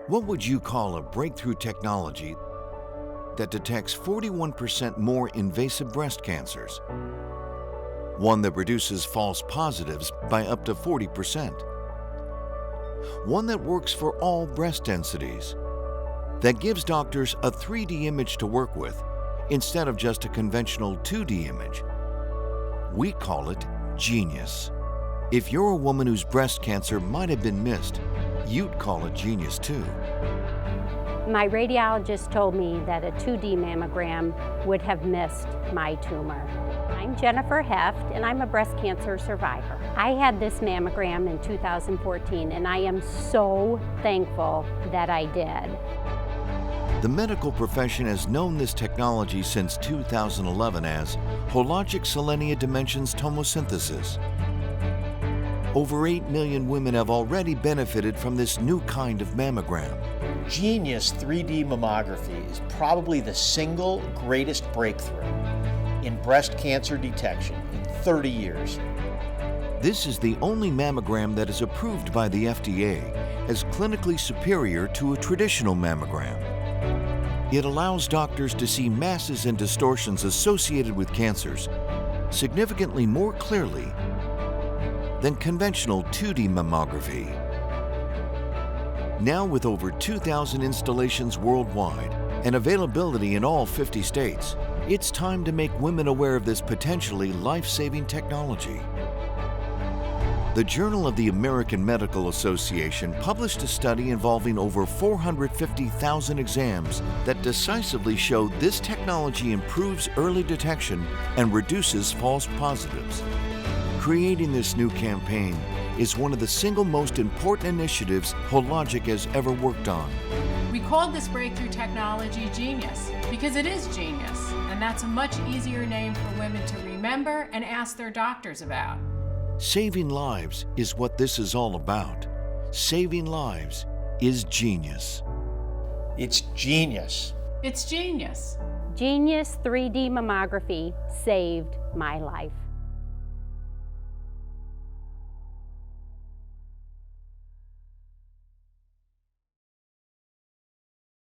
What would you call a breakthrough technology that detects 41% more invasive breast cancers? One that reduces false positives by up to 40%. One that works for all breast densities. That gives doctors a 3D image to work with instead of just a conventional 2D image. We call it genius. If you're a woman whose breast cancer might have been missed, you'd call it genius too. My radiologist told me that a 2D mammogram would have missed my tumor. I'm Jennifer Heft, and I'm a breast cancer survivor. I had this mammogram in 2014, and I am so thankful that I did. The medical profession has known this technology since 2011 as Hologic Selenia Dimensions Tomosynthesis. Over 8 million women have already benefited from this new kind of mammogram. Genius 3D mammography is probably the single greatest breakthrough in breast cancer detection in 30 years. This is the only mammogram that is approved by the FDA as clinically superior to a traditional mammogram. It allows doctors to see masses and distortions associated with cancers significantly more clearly than conventional 2D mammography. Now with over 2,000 installations worldwide and availability in all 50 states, it's time to make women aware of this potentially life-saving technology. The Journal of the American Medical Association published a study involving over 450,000 exams that decisively showed this technology improves early detection and reduces false positives. Creating this new campaign is one of the single most important initiatives Hologic has ever worked on. We called this breakthrough technology Genius because it is genius, and that's a much easier name for women to remember and ask their doctors about. Saving lives is what this is all about. Saving lives is genius. It's genius. It's genius. Genius 3D mammography saved my life.